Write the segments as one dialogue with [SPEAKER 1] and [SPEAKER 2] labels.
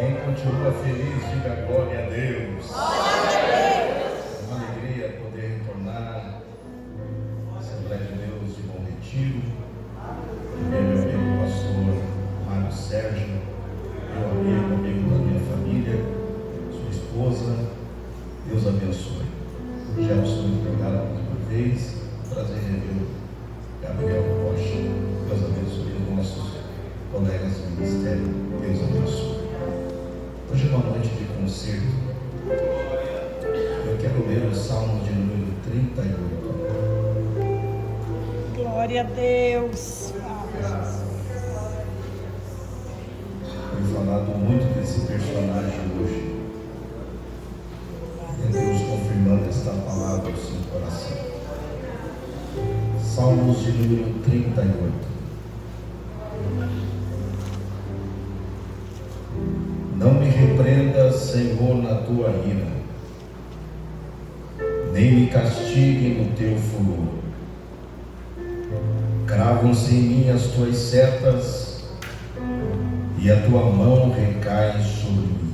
[SPEAKER 1] Quem continua feliz, diga glória a Deus. Uma alegria poder retornar à Assembleia de Deus de Bom Retiro. Meu amigo pastor Mário Sérgio, meu amigo da minha família, sua esposa, Deus abençoe. Gelson, muito obrigado mais uma vez. Prazer em rever o Gabriel Rocha. Deus abençoe os nossos colegas do ministério. Deus abençoe. Hoje é uma noite de concerto. Eu quero ler o Salmo de número 38.
[SPEAKER 2] Glória a Deus.
[SPEAKER 1] Foi falado muito desse personagem hoje. E Deus confirmando esta palavra no seu coração. Salmos de número 38. Não me repreendas, Senhor, na tua ira, nem me castigue no teu furor. Cravam-se em mim as tuas setas, e a tua mão recai sobre mim.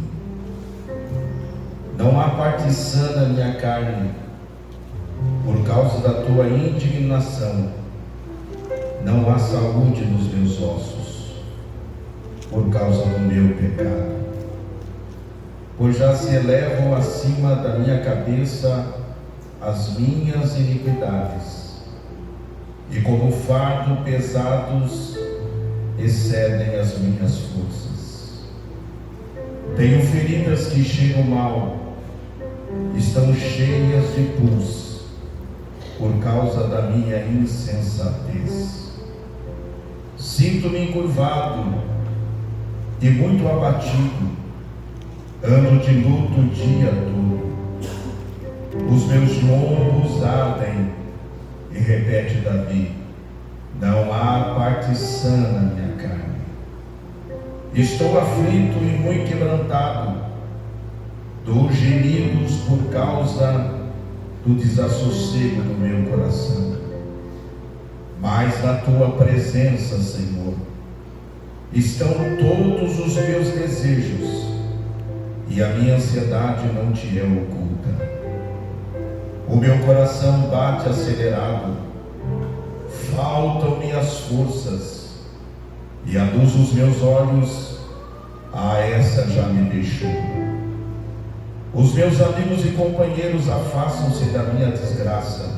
[SPEAKER 1] Não há parte sã na minha carne, por causa da tua indignação. Não há saúde nos meus ossos, por causa do meu pecado. Pois já se elevam acima da minha cabeça as minhas iniquidades, e como fardo pesados excedem as minhas forças. Tenho feridas que cheiram mal, estão cheias de pus, por causa da minha insensatez. Sinto-me encurvado e muito abatido, ando de luto o dia todo. Os meus lombos ardem, e repete Davi: não há parte sã na minha carne. Estou aflito e muito quebrantado, dou gemidos por causa do desassossego do meu coração. Mas na tua presença, Senhor, estão todos os meus desejos, e a minha ansiedade não te é oculta. O meu coração bate acelerado, faltam-me as forças, e a luz dos meus olhos, essa já me deixou. Os meus amigos e companheiros afastam-se da minha desgraça,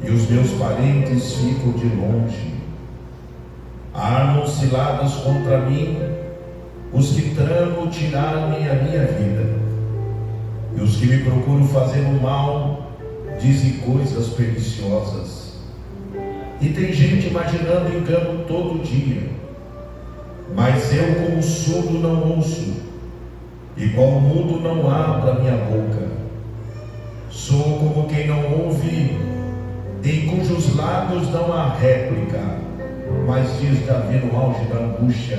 [SPEAKER 1] e os meus parentes ficam de longe. Armam ciladas contra mim os que tramam tirar-me a minha vida, e os que me procuram fazer o mal dizem coisas perniciosas. E tem gente imaginando engano todo dia. Mas eu, como surdo, não ouço, e como mudo não abro a minha boca. Sou como quem não ouve, em cujos lábios não há réplica. Mas diz Davi no auge da angústia: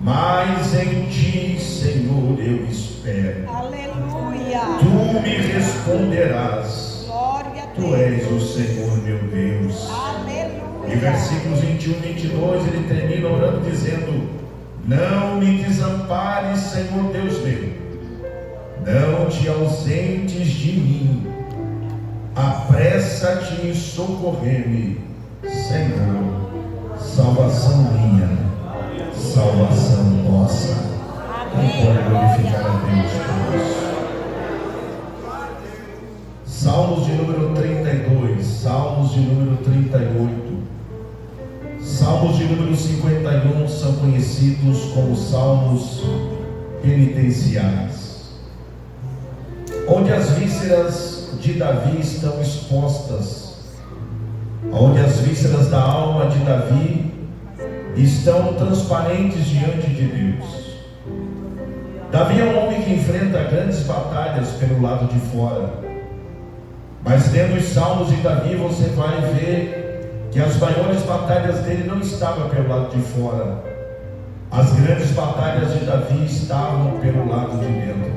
[SPEAKER 1] mas em ti, Senhor, eu espero.
[SPEAKER 2] Aleluia.
[SPEAKER 1] Tu me responderás.
[SPEAKER 2] Glória a Deus.
[SPEAKER 1] Tu és o Senhor meu Deus.
[SPEAKER 2] Aleluia.
[SPEAKER 1] Em versículos 21 e 22 ele termina orando dizendo: não me desampares, Senhor Deus meu, não te ausentes de mim, apressa-te em socorrer-me, Senhor, salvação minha, salvação nossa. Quem pode glorificar a Deus por isso? Salmos de número 32, Salmos de número 38, Salmos de número 51 são conhecidos como Salmos penitenciais, onde as vísceras de Davi estão expostas, onde as vísceras da alma de Davi estão transparentes diante de Deus. Davi é um homem que enfrenta grandes batalhas pelo lado de fora, mas lendo os Salmos de Davi você vai ver que as maiores batalhas dele não estavam pelo lado de fora. As grandes batalhas de Davi estavam pelo lado de dentro.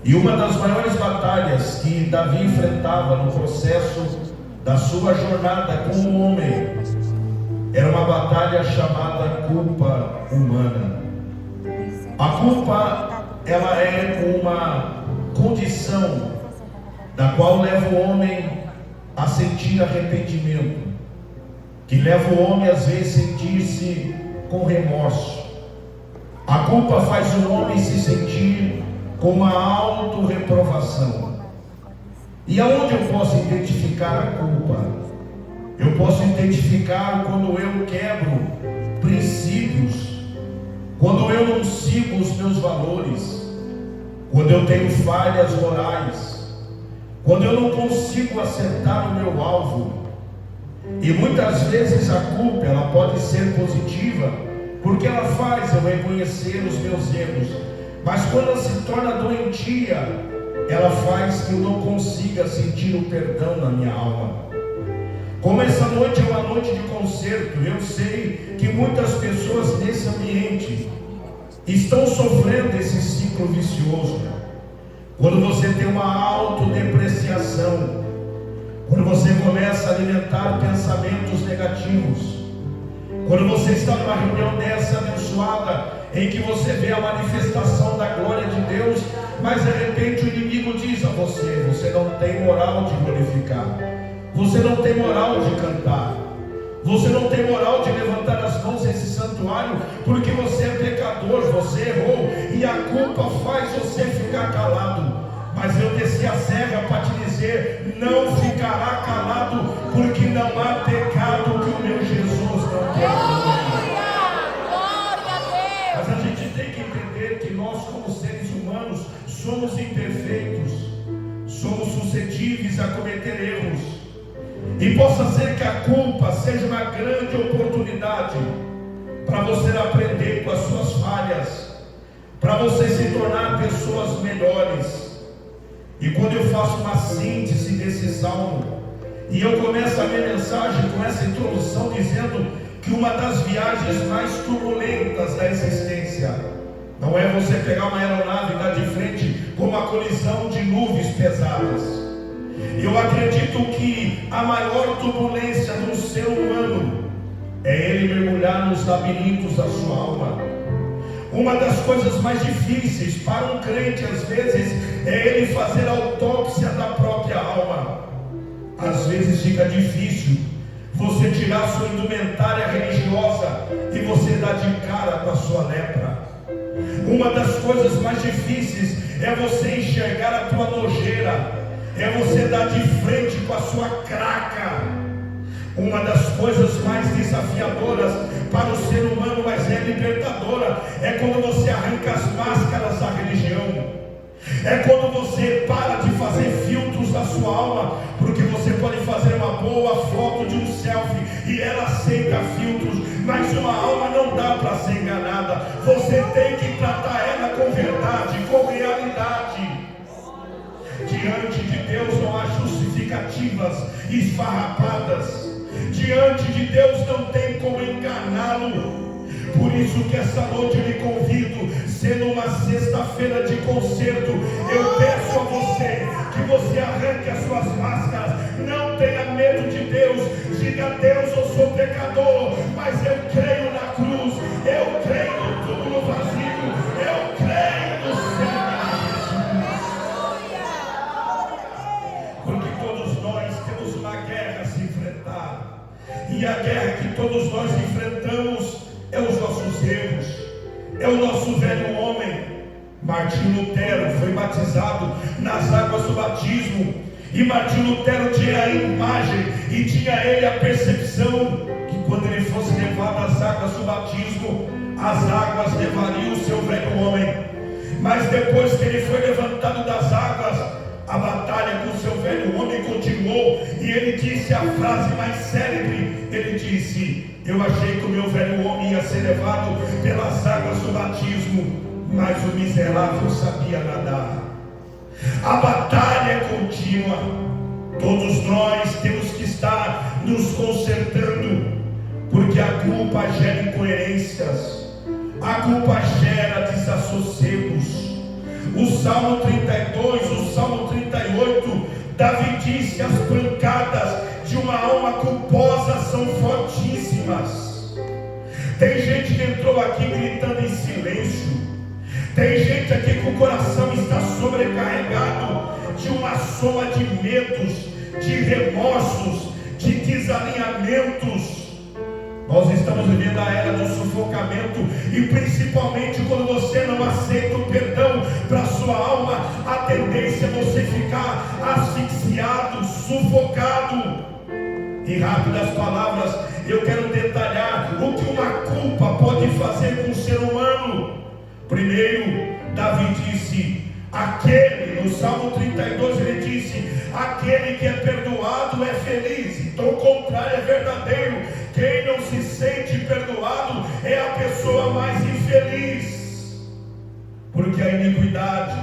[SPEAKER 1] E uma das maiores batalhas que Davi enfrentava no processo da sua jornada como homem era uma batalha chamada culpa humana. A culpa, ela é uma condição da qual leva o homem a sentir arrependimento, que leva o homem às vezes a sentir-se com remorso. A culpa faz o homem se sentir com uma autorreprovação. E aonde eu posso identificar a culpa? Eu posso identificar quando eu quebro princípios, quando eu não sigo os meus valores, quando eu tenho falhas morais, quando eu não consigo acertar o meu alvo. E muitas vezes a culpa, ela pode ser positiva, porque ela faz eu reconhecer os meus erros, mas quando ela se torna doentia, ela faz que eu não consiga sentir o perdão na minha alma. Como essa noite é uma noite de concerto, eu sei que muitas pessoas nesse ambiente estão sofrendo esse ciclo vicioso. Quando você tem uma autodepreciação, quando você começa a alimentar pensamentos negativos, quando você está numa reunião dessa abençoada, em que você vê a manifestação da glória de Deus, mas de repente o inimigo diz a você: você não tem moral de glorificar, você não tem moral de cantar, você não tem moral de levantar as mãos nesse santuário, porque você é pecador, você errou, e a culpa faz você ficar calado. Mas eu desci a serra para te dizer: não ficará calado, porque não há pecado que o meu Jesus não perdoe. Mas a gente tem que entender que nós, como seres humanos, somos imperfeitos, somos suscetíveis a cometer erros, e possa ser que a culpa seja uma grande oportunidade para você aprender com as suas falhas, para você se tornar pessoas melhores. E quando eu faço uma síntese desse salmo, e eu começo a minha mensagem com essa introdução dizendo que uma das viagens mais turbulentas da existência não é você pegar uma aeronave e dar de frente com uma colisão de nuvens pesadas. Eu acredito que a maior turbulência do ser humano é ele mergulhar nos labirintos da sua alma. Uma das coisas mais difíceis para um crente, às vezes, é ele fazer a autópsia da própria alma. Às vezes fica difícil você tirar sua indumentária religiosa e você dar de cara com a sua lepra. Uma das coisas mais difíceis é você enxergar a tua nojeira, é você dar de frente com a sua craca. Uma das coisas mais desafiadoras para o ser humano, mas é libertadora, é quando você arranca as máscaras da religião. É quando você para de fazer filtros da sua alma, porque você pode fazer uma boa foto de um selfie e ela aceita filtros, mas uma alma não dá para ser enganada. Você tem que tratar ela com verdade, com realidade. Diante de Deus não há justificativas esfarrapadas. Diante de Deus não tem como enganá-lo. Por isso que essa noite eu lhe convido, sendo uma sexta-feira de concerto, eu peço a você que você arranque as suas máscaras. Não tenha medo de Deus. Diga a Deus: eu sou pecador, mas eu creio na cruz, eu creio no túmulo vazio, eu creio no céu. Porque todos nós temos uma guerra a se enfrentar, e a guerra que todos nós enfrentamos é os nossos erros, é o nosso velho homem. Martinho Lutero foi batizado nas águas do batismo, e Martinho Lutero tinha a imagem e tinha ele a percepção que quando ele fosse levado às águas do batismo, as águas levariam o seu velho homem. Mas depois que ele foi levantado das águas, a batalha com o seu velho homem continuou, e ele disse a frase mais célebre. Ele disse: eu achei que o meu velho homem ia ser levado pelas águas do batismo, mas o miserável sabia nadar. A batalha é contínua. Todos nós temos que estar nos consertando, porque a culpa gera incoerências, a culpa gera desassossegos. O Salmo 32, o Salmo 38, Davi disse: as pancadas de uma alma culposa são fortíssimas. Tem gente que entrou aqui gritando em silêncio, Tem gente aqui que o coração está sobrecarregado de uma soma de medos, de remorsos, de desalinhamentos. Nós estamos vivendo a era do sufocamento, e principalmente quando você não aceita o perdão para a sua alma, a tendência é você ficar asfixiado, sufocado. Em rápidas palavras, eu quero detalhar o que uma culpa pode fazer com o ser humano. Primeiro, Davi disse, no Salmo 32 ele disse, aquele que é perdoado é feliz. Então o contrário é verdadeiro. Quem não se sente perdoado é a pessoa mais infeliz. Porque a iniquidade,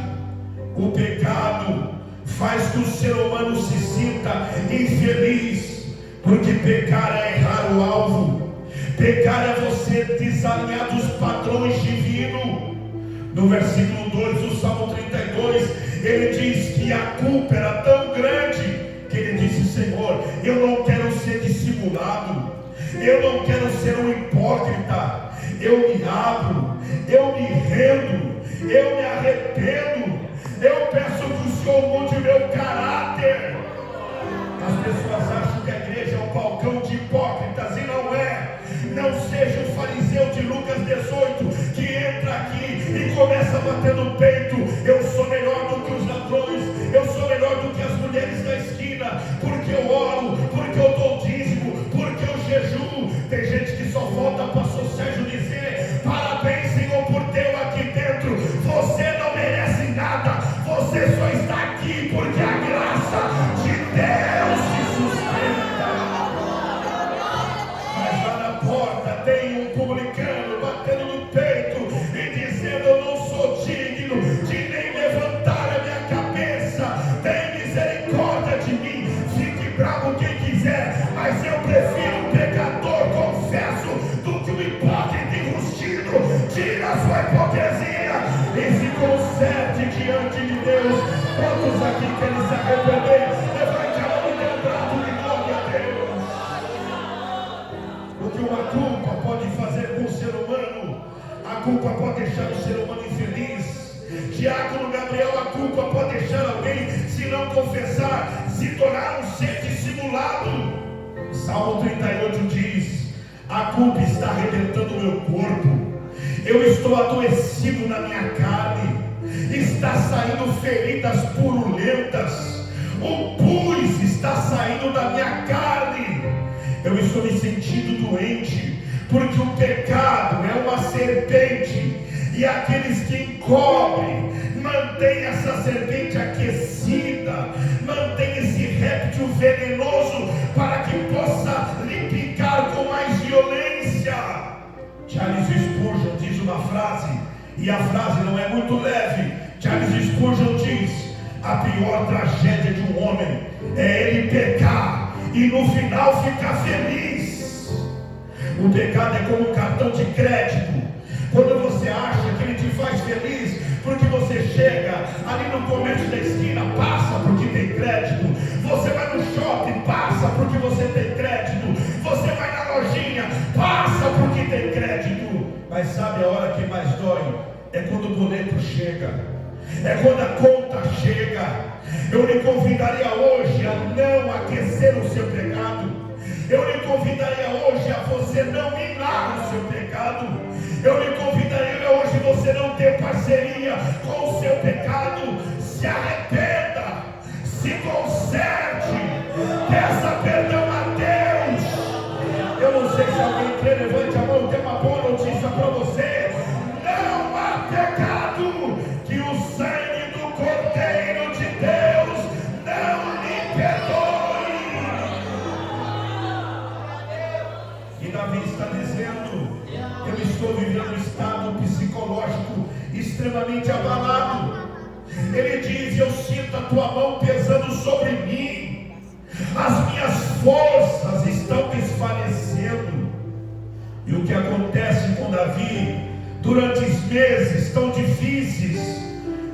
[SPEAKER 1] o pecado, faz que o ser humano se sinta infeliz. Porque pecar é errar o alvo. Pecar é você desalinhar dos padrões divinos. No versículo 2 do Salmo 32, ele diz que a culpa era tão grande, que ele disse, Senhor, eu não quero ser dissimulado, eu não quero ser um hipócrita, eu me abro, eu me rendo, eu me arrependo, eu peço que o Senhor mude meu caráter. As pessoas acham que a igreja é um balcão de hipócritas, e não é. Não seja o fariseu de Lucas 18, que entra aqui e começa a bater no peito. Eu sou melhor do que os ladrões, eu sou melhor do que as mulheres da esquina, porque eu oro, porque eu dou dízimo, porque eu jejuo. Tem gente que só falta para o pastor Sérgio dizer, parabéns, Senhor, por tê-lo aqui dentro. Você não merece nada, você só está aqui porque a graça de Deus te sustenta. Mas lá na porta tem um publicano batendo no peito e dizendo, eu não sou digno de nem levantar a minha cabeça, tem misericórdia de mim. Fique bravo quem quiser, mas eu prefiro um pecador confesso do que um hipócrita enrustido. Tira a sua hipocrisia e se conserte diante de Deus. Quantos aqui querem se arrepender? Levante a mão e dê um brado de glória a Deus. O que uma culpa pode fazer com o ser humano? A culpa pode deixar o ser humano infeliz. Diácono Gabriel, a culpa pode deixar alguém, se não confessar, se tornar um ser dissimulado. Salmo 38 diz, a culpa está arrebentando o meu corpo, eu estou adoecido na minha carne, está saindo feridas purulentas, o pus está saindo da minha carne, eu estou me sentindo doente, porque o pecado é uma serpente, e aqueles que encobrem, mantém essa serpente aquecida, mantém esse réptil venenoso, para que possa lhe picar com mais violência. Charles Spurgeon diz uma frase, e a frase não é muito leve. Charles Spurgeon diz, a pior tragédia de um homem é ele pecar e no final ficar feliz. O pecado é como um cartão de crédito. Quando você acha que ele te faz feliz, porque você chega ali no comércio da esquina, passa porque tem crédito. Você vai no shopping, passa porque você tem crédito. Você vai na lojinha, passa porque tem crédito. Mas sabe a hora que mais dói? É quando o boleto chega, é quando a conta chega. Eu lhe convidaria hoje a não aquecer o seu pecado. Eu lhe convidaria hoje a você não minar o seu pecado. Eu lhe convidaria hoje a você não ter parceria com o seu pecado. Se arrependa, se conserte, peça perdão a Deus. Eu não sei se alguém quer, levante a mão. Eu tenho uma boa notícia para você. Não há pecado que o sangue do Cordeiro de Deus não lhe perdoe. E Davi está dizendo, eu estou vivendo um estado psicológico extremamente abalado. Ele diz, eu sinto a tua mão pesando sobre mim, as minhas forças estão desfalecendo. E o que acontece com Davi, durante os meses tão difíceis,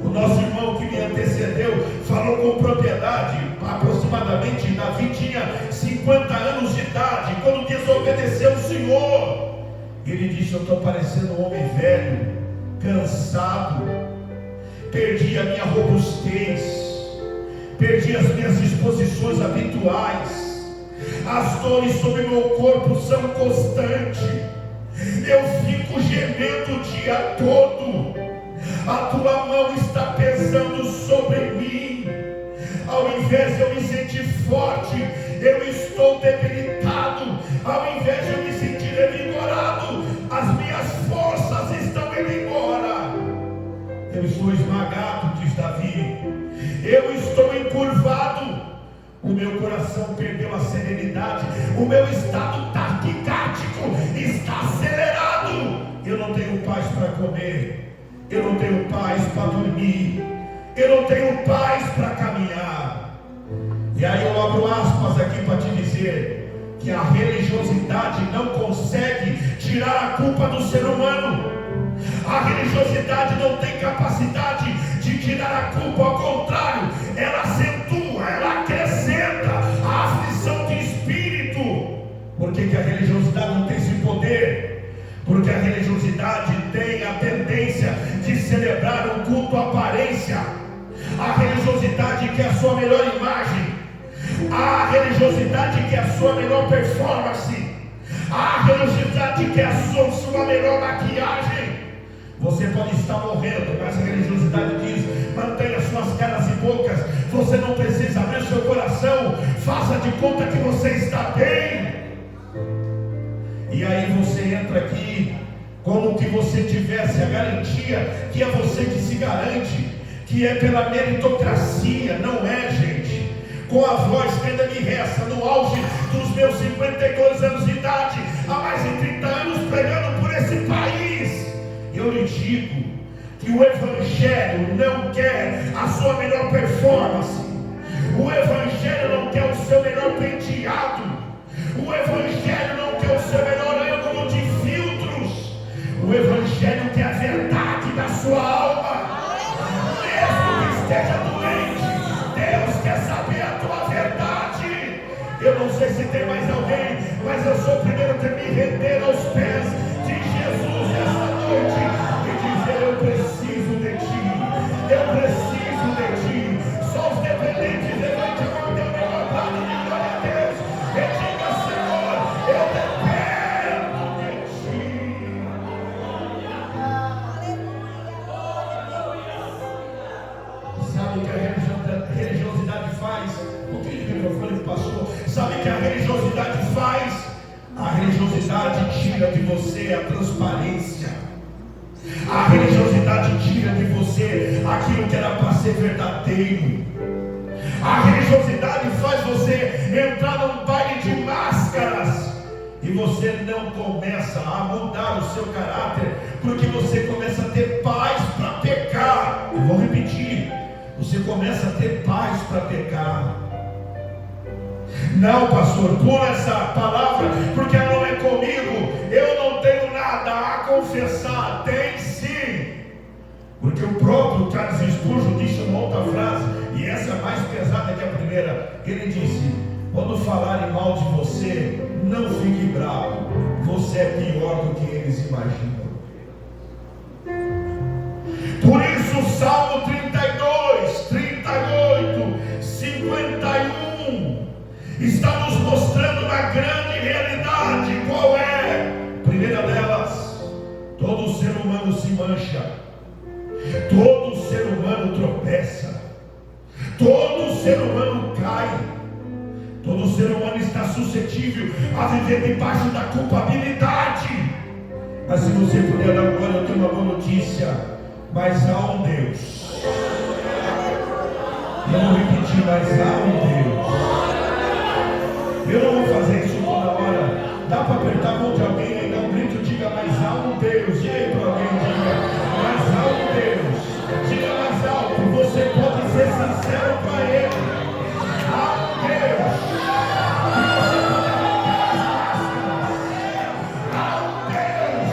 [SPEAKER 1] o nosso irmão que me antecedeu falou com propriedade, aproximadamente Davi tinha 50 anos de idade, quando desobedeceu o Senhor. Ele disse, eu estou parecendo um homem velho, cansado, perdi a minha robustez, perdi as minhas disposições habituais, as dores sobre meu corpo são constantes, eu fico gemendo o dia todo, a tua mão está pesando sobre mim, ao invés de eu me sentir forte, eu estou debilitado, ao invés de eu me sentir revigorado, as minhas forças estão indo embora, eu estou esmagado, diz Davi, eu estou encurvado, o meu coração perdeu a serenidade, o meu estado taquicárdico está acelerado, eu não tenho paz para comer, eu não tenho paz para dormir, eu não tenho paz para caminhar. E aí eu abro aspas aqui para te dizer que a religiosidade não consegue tirar a culpa do ser humano. A religiosidade não tem capacidade de tirar a culpa, ao contrário, ela acentua, ela acrescenta a aflição de espírito. Por que a religiosidade não tem esse poder? Porque a religiosidade tem a tendência de celebrar um culto à aparência. A religiosidade quer a sua melhor imagem, a religiosidade quer a sua melhor performance, a religiosidade quer a sua melhor maquiagem. Você pode estar morrendo, mas a religiosidade diz: mantenha suas caras e bocas, você não precisa abrir seu coração, faça de conta que você está bem. E aí você entra aqui como que você tivesse a garantia que é você que se garante, que é pela meritocracia. Não é, gente. Com a voz que ainda me resta, no auge dos meus 52 anos de idade, há mais de 30 anos pregando por esse país, eu lhe digo que o Evangelho não quer a sua melhor performance, o Evangelho não quer o seu melhor penteado, o Evangelho não quer o seu melhor ângulo de filtros, o Evangelho quer a verdade da sua alma. Mesmo que esteja doente, Deus quer saber a tua verdade. Eu não sei se tem mais alguém, mas eu sou o primeiro que me render aos pés de Jesus esta noite e dizer: eu preciso de ti, eu preciso de ti. Só os dependentes levante a mão, dê o melhor lado de glória a Deus e diga: Senhor, eu dependo de ti. Sabe o que a religiosidade faz? Um pouquinho de microfone que passou. Sabe o que a religiosidade faz? A religiosidade tira de você a transparência. A religiosidade tira de você aquilo que era para ser verdadeiro. A religiosidade faz você entrar num baile de máscaras e você não começa a mudar o seu caráter, porque você começa a ter paz para pecar. Eu vou repetir: você começa a ter paz para pecar. Não, pastor, pula essa palavra, porque ela não é comigo. Eu não tenho nada a confessar. Tem sim. Porque o próprio Charles Spurgeon disse uma outra frase, e essa é mais pesada que a primeira. Ele disse: quando falarem mal de você, não fique bravo, você é pior do que eles imaginam. Por isso o Salmo 32, 38, 51 está nos mostrando uma grande realidade. Qual é? Primeira delas: todo ser humano se mancha, todo ser humano tropeça, todo ser humano cai, todo ser humano está suscetível a viver debaixo da culpabilidade. Mas se você puder dar glória, eu tenho uma boa notícia: mas há um Deus. Eu vou repetir: mas há um Deus. Eu não vou fazer isso toda hora. Dá para apertar a mão de alguém aí, dar um grito, diga: mas há um Deus. E aí para alguém, diga: mas há um Deus. Diga mais alto, você pode ser sincero para Ele. Há um Deus. Há um Deus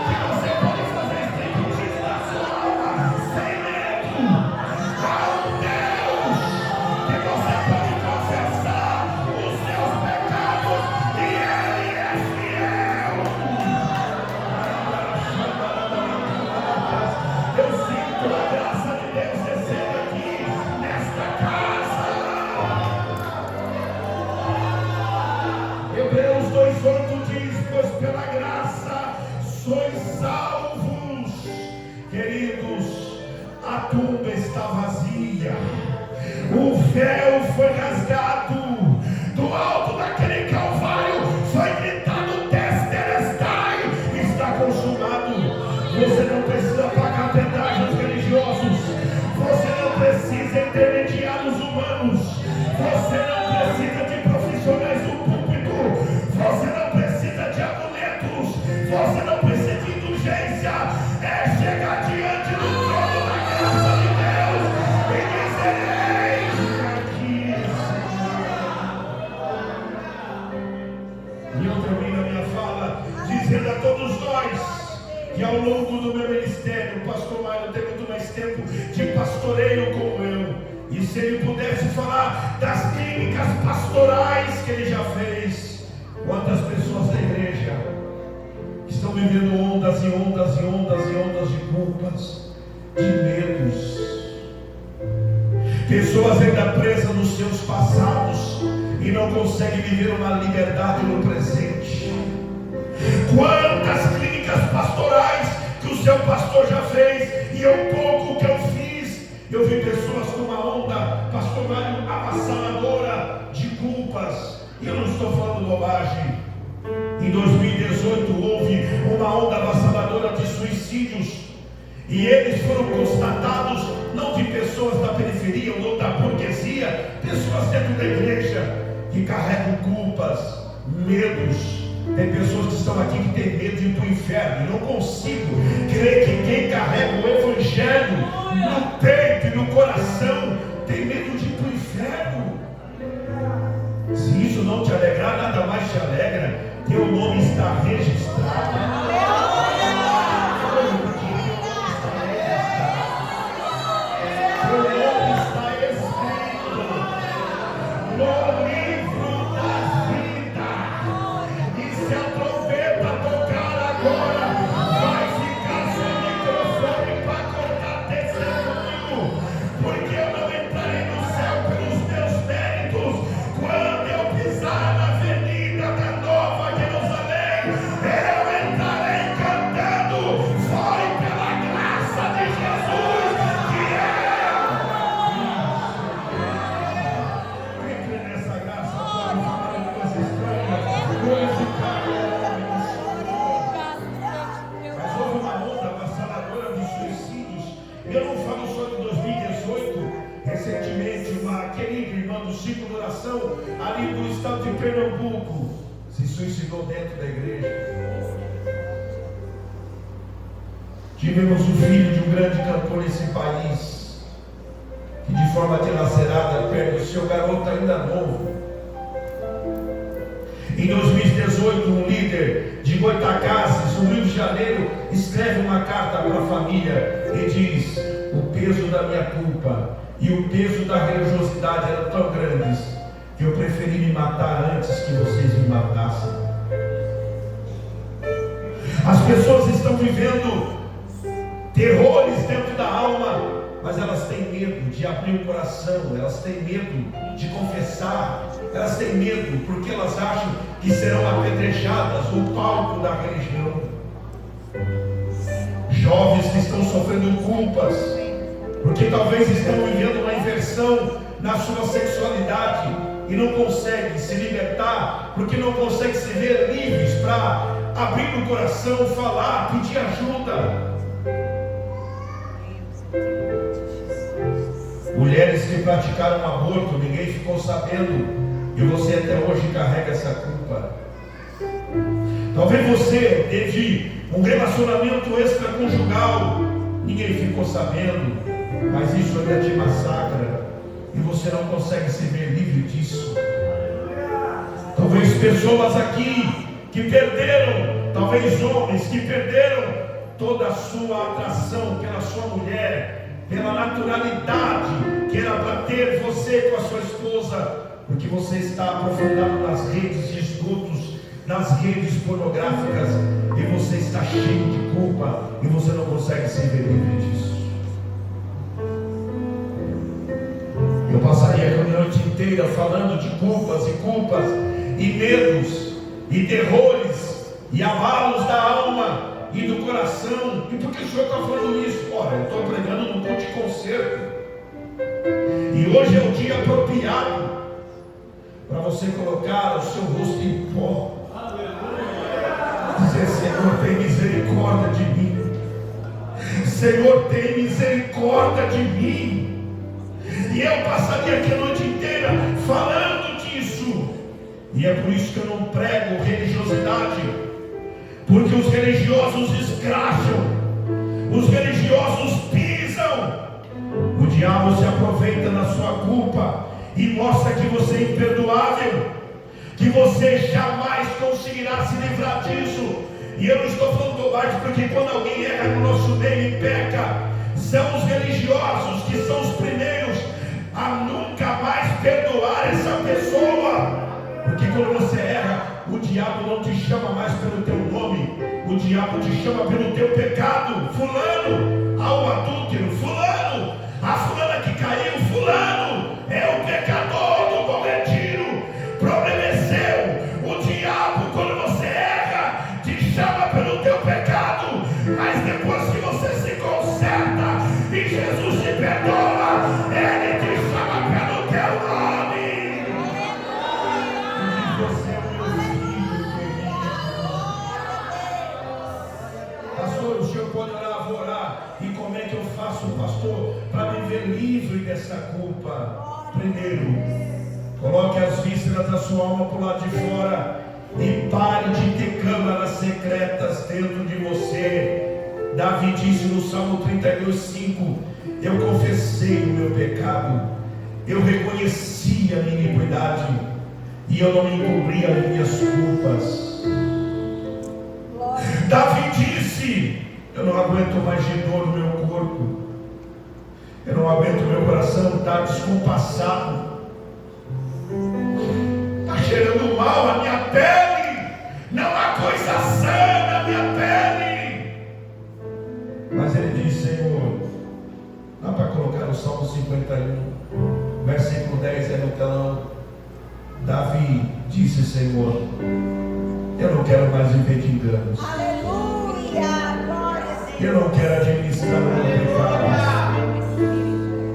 [SPEAKER 1] que você pode fazer striptease da sua alma sem medo. Há um Deus que você pode confessar os seus pecados e Ele é fiel. tumba está vazia, o véu foi rasgado, do alto daquele Calvário foi gritado: Tetelestai, está consumado. Você não precisa pagar pedágios religiosos, você não precisa intermediar os humanos, você não precisa de profissionais do púlpito, você não precisa de amuletos, você não precisa de indulgência. É chegar diante do trono da graça de Deus e dizer: eis aqui. E eu termino a minha fala dizendo a todos nós que ao longo do meu ministério, o pastor Maio tem muito mais tempo de pastoreio como eu, e se ele pudesse falar das clínicas pastorais que ele já fez, quantas pessoas da igreja estão vivendo ondas e ondas e ondas e ondas de culpas, de medos, pessoas ainda presas nos seus passados e não conseguem viver uma liberdade no presente. Quantas clínicas pastorais que o seu pastor já fez, e eu pouco que eu fiz, eu vi pessoas com uma onda pastoral avassaladora de culpas, e eu não estou falando bobagem. Em 2018 houve uma onda avassaladora de suicídios, e eles foram constatados não de pessoas da periferia ou da burguesia, pessoas dentro da igreja que carregam culpas, medos. Tem pessoas que estão aqui que têm medo de ir para o inferno. Eu não consigo crer que quem carrega o evangelho no peito e no coração tem medo de ir para o inferno. Se isso não te alegrar, nada mais te alegra. Teu nome está registrado. Teu nome está escrito no livro da vida. E se a trombeta tocar agora, vai ficar sem microfone para contar testemunho, porque eu não entrarei no céu pelos meus méritos. Quando eu pisar na avenida da Nova Jerusalém, eu entrarei cantando: foi pela graça de Jesus que entre nessa graça, pode falar em línguas estranhas, glorificar o nome do Senhor. Mas houve uma onda avassaladora de suicídios. Eu não falo só de 2018. Recentemente, uma querida irmã do ciclo de oração, ali do estado de Pernambuco, se suicidou dentro da igreja. Tivemos o filho de um grande cantor nesse país, que de forma dilacerada perde o seu garoto ainda novo. Em 2018, um líder de Goitacazes, no Rio de Janeiro, escreve uma carta para a família e diz: o peso da minha culpa e o peso da religiosidade eram tão grandes que eu preferi me matar antes que vocês me matassem. As pessoas estão vivendo terrores dentro da alma, mas elas têm medo de abrir o coração, elas têm medo de confessar, elas têm medo porque elas acham que serão apedrejadas no palco da religião. Jovens que estão sofrendo culpas, porque talvez estão vivendo uma inversão na sua sexualidade e não conseguem se libertar, porque não conseguem se ver livres para abrir o coração, falar, pedir ajuda. Mulheres que praticaram aborto, ninguém ficou sabendo, e você até hoje carrega essa culpa. Talvez você teve um relacionamento extraconjugal, ninguém ficou sabendo, mas isso ainda te massacra e você não consegue se ver livre disso. Talvez pessoas aqui que perderam, talvez homens que perderam toda a sua atração pela sua mulher, pela naturalidade que era para ter você com a sua esposa, porque você está aprofundado nas redes de esgotos, nas redes pornográficas, e você está cheio de culpa e você não consegue se ver livre disso. Eu passaria a noite inteira falando de culpas e medos e terrores e abalos da alma, e do coração. E por que o Senhor está falando isso? Ora, eu estou pregando no culto de concerto. E hoje é o dia apropriado para você colocar o seu rosto em pó. Dizer: Senhor, tem misericórdia de mim. Senhor, tem misericórdia de mim. E eu passaria aqui a noite inteira falando disso. E é por isso que eu não prego religiosidade, porque os religiosos escracham, os religiosos pisam. O diabo se aproveita da sua culpa e mostra que você é imperdoável, que você jamais conseguirá se livrar disso. E eu não estou falando bobagem, porque quando alguém erra no nosso meio e peca, são os religiosos que são os primeiros a nunca mais perdoar essa pessoa. Porque quando você erra, o diabo não te chama mais pelo teu nome, o diabo te chama pelo teu pecado. Fulano, ao adúltero, fulano, a fulana que caiu, fulano, é o pecador do bom retiro. Problema é seu. O diabo, quando você erra, te chama pelo teu pecado, mas depois que você se conserta e Jesus te perdoa, ele te chama pelo teu nome. E você é o meu filho querido. Pastor, o senhor pode orar, vou orar. E como é que eu faço, pastor, para me ver livre dessa culpa? Primeiro, coloque as vísceras da sua alma para o lado de fora e pare de ter câmaras secretas dentro de você. Davi disse no Salmo 32:5: eu confessei o meu pecado, eu reconheci a minha iniquidade e eu não me encobri as minhas culpas. Davi disse: eu não aguento mais de dor no meu corpo, eu não aguento, meu coração está descompassado, está cheirando mal a minha pele, não há coisa sã na minha pele. Mas ele diz: Senhor, dá para colocar o Salmo 51, versículo 10 é no telão. Davi disse: Senhor, eu não quero mais viver de enganos.
[SPEAKER 2] Aleluia, glória a Deus.
[SPEAKER 1] Eu não quero administrar o meu pecado.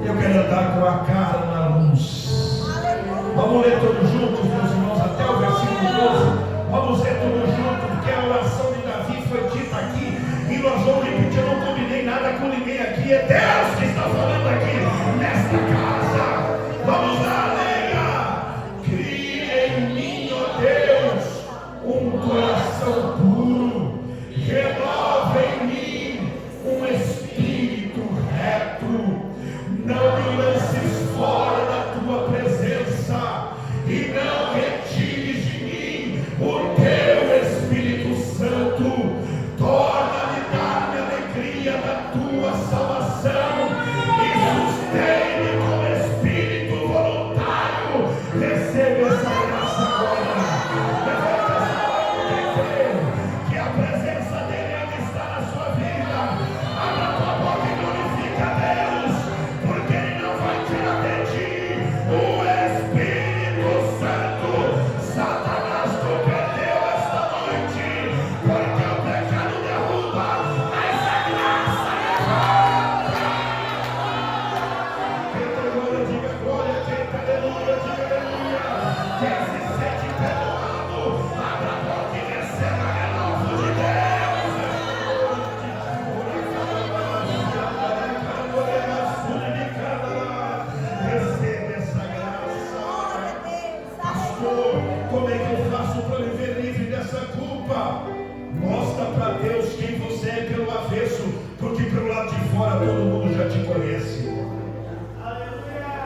[SPEAKER 1] Eu quero andar com a cara na luz.
[SPEAKER 2] Aleluia.
[SPEAKER 1] Vamos ler todos juntos, meus irmãos, até o versículo 12. Vamos ler todos juntos, porque a oração de Davi foi dita aqui. E nós vamos repetir. Eu não combinei nada com ninguém aqui. É Deus que está falando aqui nesta casa. Vamos lá, leia. Cria em mim, ó Deus, um coração puro. Renova em mim um espírito reto. Não me lances fora da tua presença e não retires de mim o teu Espírito Santo. Torna-me, dar-me a alegria da tua salvação e sustém-me com espírito voluntário. Receba essa graça agora. Que a presença dele está na sua vida. Abra a tua boca e glorifica a Deus, porque ele não vai tirar de ti o Espírito Santo. Satanás, tu perdeu esta noite, porque o pecado derruba, mas a graça levanta. Quem tem glória, diga glória. Quem tem aleluia, diga aleluia. Quem se sente perdoado, abra a boca e receba renovo de Deus. Receba essa graça. Pastor, como é que eu faço para viver livre dessa culpa? Mostra para Deus quem você é pelo avesso, porque pelo lado de fora todo mundo já te conhece.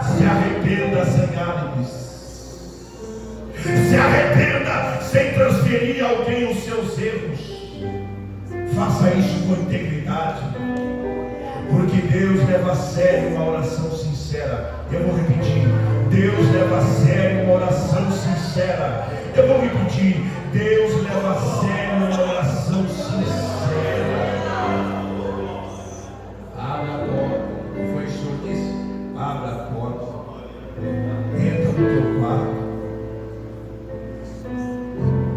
[SPEAKER 1] Se arrependa sem álibis. Se arrependa sem transferir a alguém os seus erros. Faça isso com integridade, porque Deus leva a sério uma oração sincera. Eu vou repetir: Deus leva a sério uma oração sincera. Eu vou repetir: Deus leva a sério uma oração sincera. Abra a porta. Foi isso que eu disse? Abra a porta. Entra no teu quarto.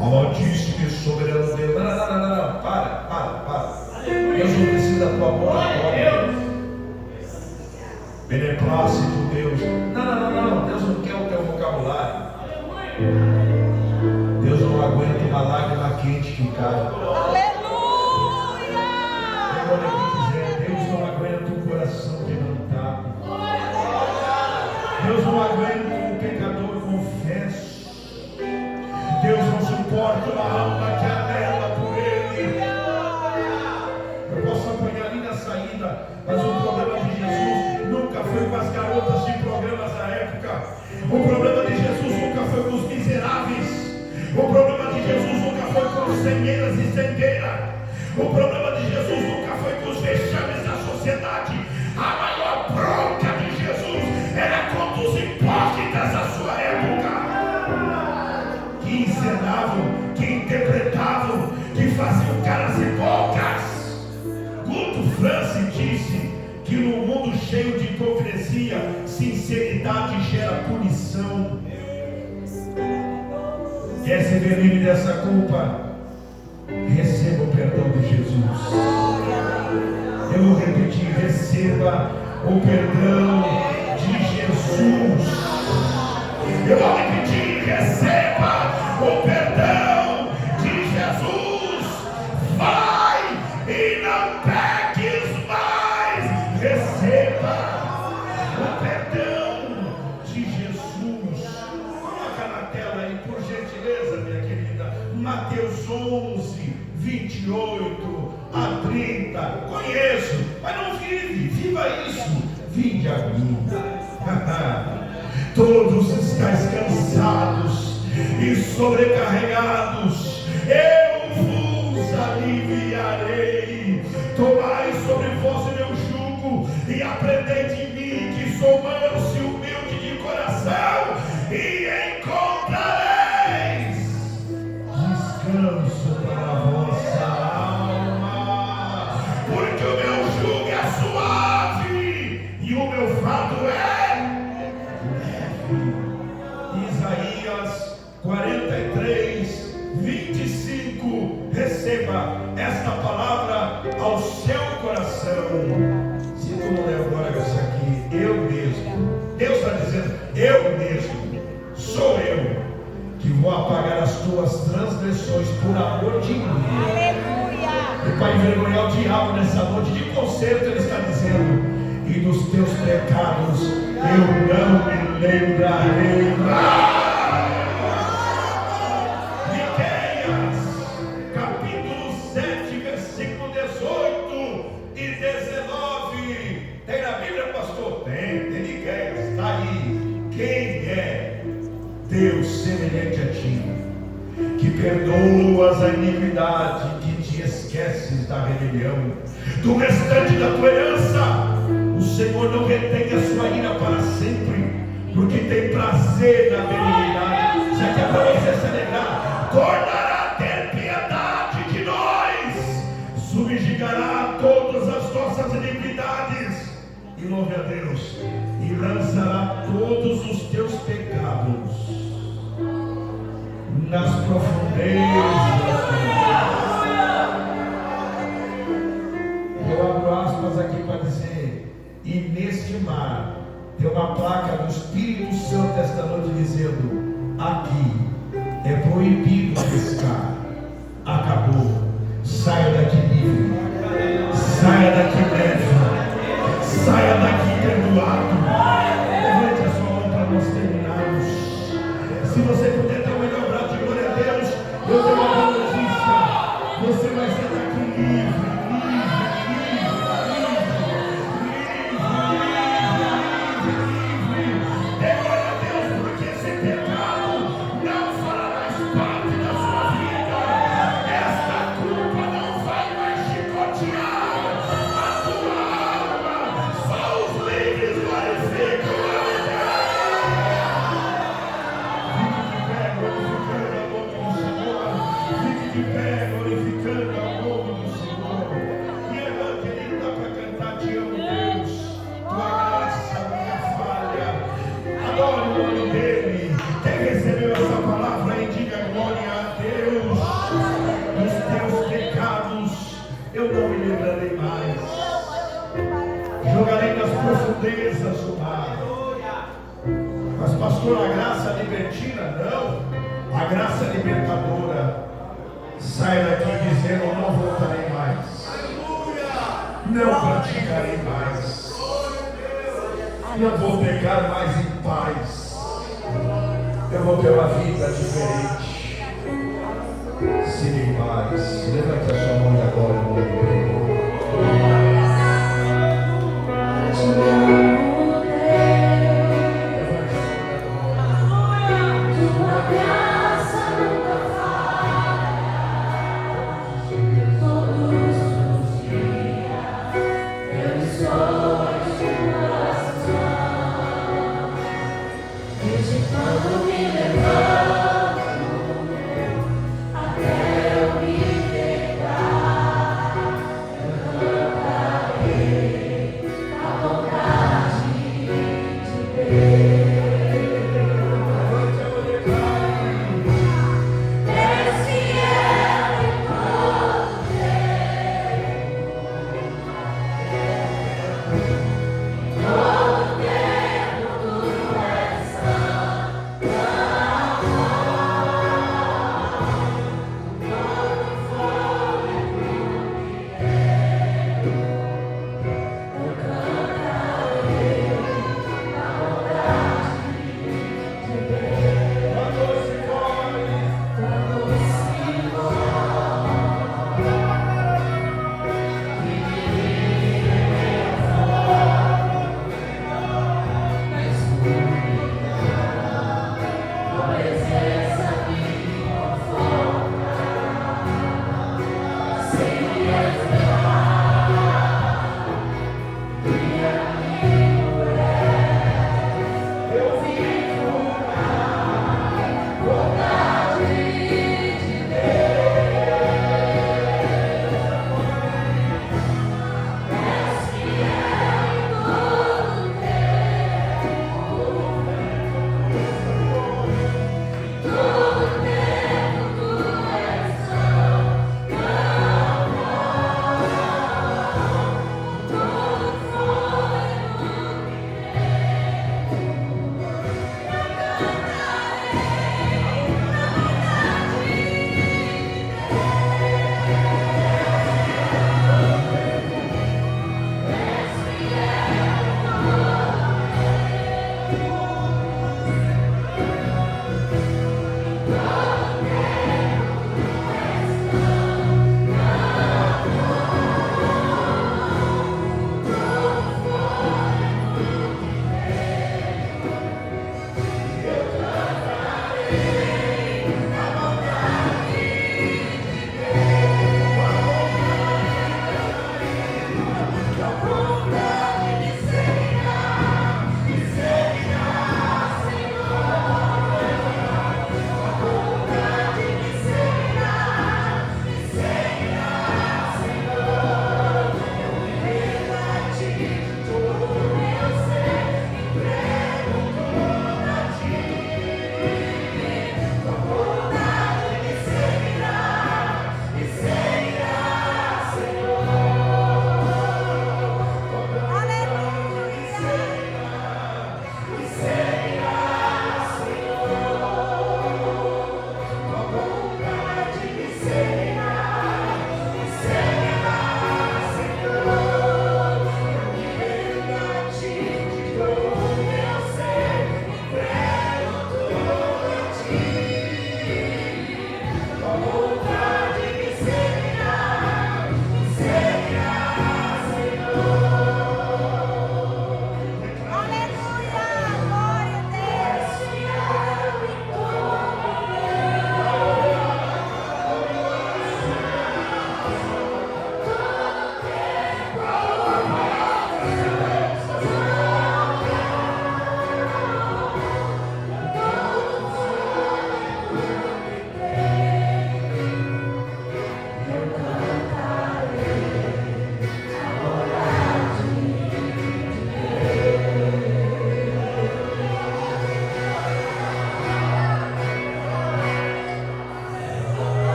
[SPEAKER 1] Altíssimo e soberano Deus. Não. Para. aguenta uma lágrima quente que cai.
[SPEAKER 2] Aleluia!
[SPEAKER 1] Agora quem quiser, Deus não aguenta um coração quebrantado. Deus não aguenta um pecador confesso. Deus não suporta uma alma que anela por Ele. Eu posso apanhar ali na saída, mas o problema de Jesus nunca foi com as garotas de programas da época. O problema de Jesus nunca foi com os miseráveis. O problema de Jesus nunca foi com os senheiras e sengueira. O problema de Jesus nunca foi com os vexames da sociedade. A maior bronca de Jesus era contra os hipócritas da sua época, que encenavam, que interpretavam, que faziam caras e bocas. Guto Franci disse que no mundo cheio de hipocrisia, sinceridade gera punição. Quer se ver livre dessa culpa? Receba o perdão de Jesus. Eu vou repetir: receba o perdão de Jesus. Eu vou repetir: receba o perdão de Jesus. Vai e não peques mais. Receba o perdão de Jesus. Coloca na tela aí, por gentileza, minha querida. Mateus 11, 28 a 30. Conheço, mas não vive. Viva isso. Vinde a mim. Todos estáis cansados e sobrecarregados, eu vos aliviarei. Tomai sobre vós o meu jugo e aprendei de mim, que sou manso e humilde de coração, e encontrareis descanso para a vossa alma, porque o meu jugo é suave e o meu fardo é Isaías 43, 25. Receba esta palavra ao seu coração. Se tu não der glória a isso aqui, eu mesmo, Deus está dizendo, eu mesmo, sou eu que vou apagar as tuas transgressões por amor de mim.
[SPEAKER 2] Aleluia!
[SPEAKER 1] E para envergonhar o diabo nessa noite de concerto, ele está dizendo: e dos teus pecados eu não me lembrarei mais. Miqueias, capítulo 7, versículo 18 e 19. Tem na Bíblia, pastor? Tem Miqueias, está aí. Quem é Deus semelhante a ti, que perdoas a iniquidade, que te esqueces da rebelião, do restante da tua herança? O Senhor não retém a sua ira para sempre, porque tem prazer na benignidade. Isso aqui é para você se alegrar. Tornará a ter piedade de nós, subjugará todas as nossas iniquidades, e louve a Deus, e lançará todos os teus pecados nas profundezas. Eu abro aspas aqui para dizer: e neste mar tem uma placa do Espírito Santo esta noite dizendo: aqui é proibido pescar. Acabou. Saia daqui livre. Saia daqui leve. Saia daqui perdoado. Levante a sua mão para nós terminarmos. Se você puder dar um melhor brado de glória a Deus, eu tenho uma boa notícia. Você vai sair daqui livre. Profundezas do mar. Mas pastor, a graça libertina? Não, a graça libertadora. Sai daqui dizendo: não voltarei mais, não praticarei mais, não vou pecar mais em paz, eu vou ter uma vida diferente. Siga em paz. Levante a sua mão e agora eu vou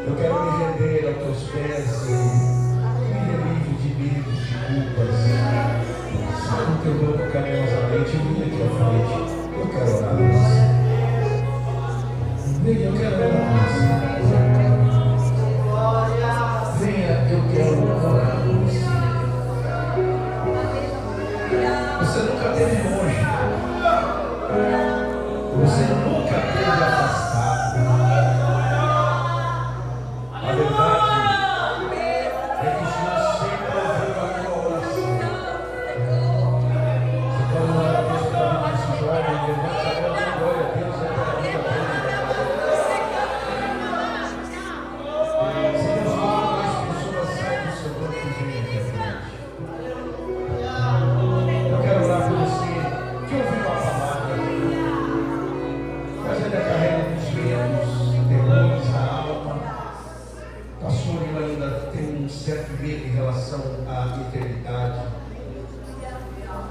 [SPEAKER 1] Eu quero me render aos teus pés, Senhor. Me livre de medos, de culpas. Sabe o teu banco carinhosamente, vem aqui à frente. Eu quero orar por você. Venha, eu quero orar por você. Venha, eu quero orar por você. Você nunca esteve longe. Você nunca esteve afastado. A verdade é que o Senhor sempre ouviu a tua oração. Você pode orar a Deus pela vida desse jovem, levante a mão e glória a Deus, é pela vida dele. Se Deus fala com as pessoas, sai do seu corpo e vem aqui à frente. Eu quero orar por você que ouviu a palavra, mas ainda carrega nos medos, temores, a alma. Pastor, eu ainda tenho um certo medo em relação à eternidade.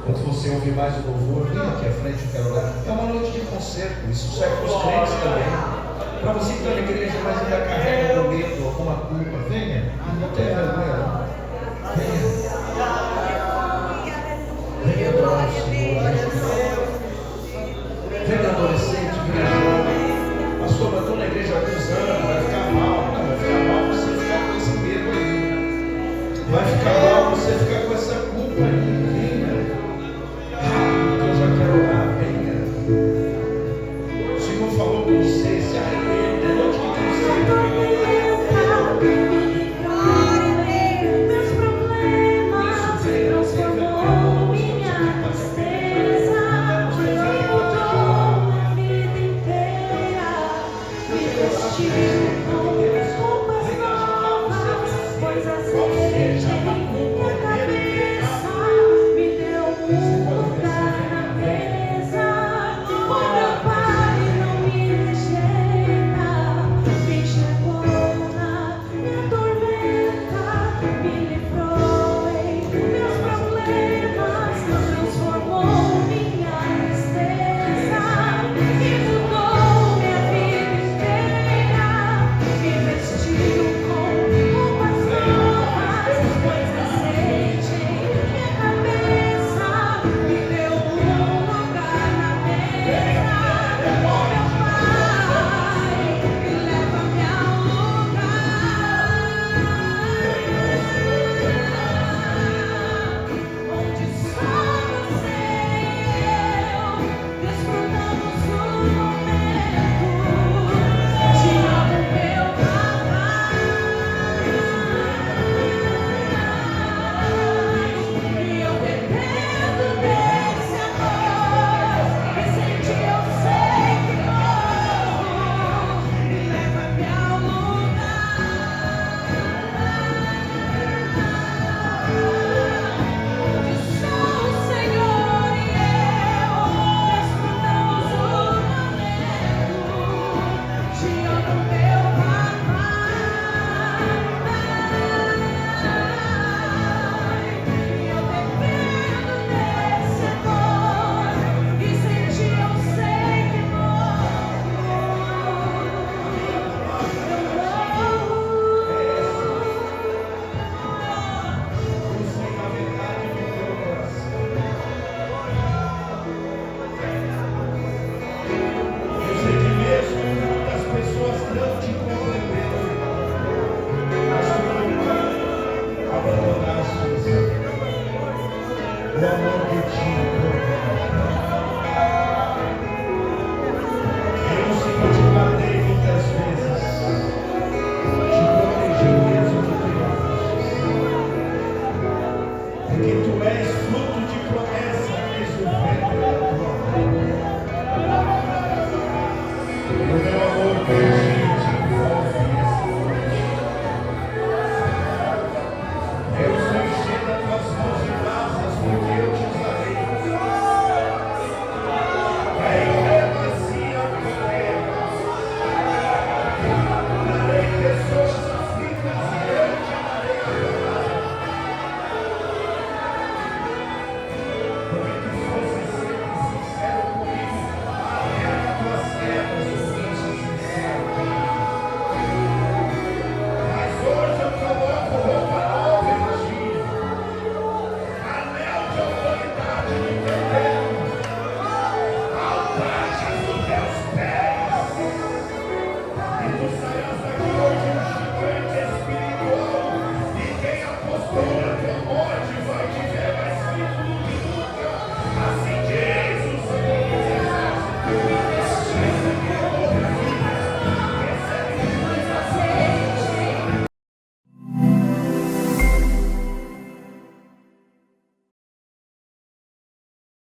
[SPEAKER 1] Quando você ouvir mais o louvor, vem aqui à frente, eu quero orar. É uma noite de concerto, isso serve para os crentes também. Para você que está na igreja, mas ainda carrega o medo, alguma culpa, venha. Até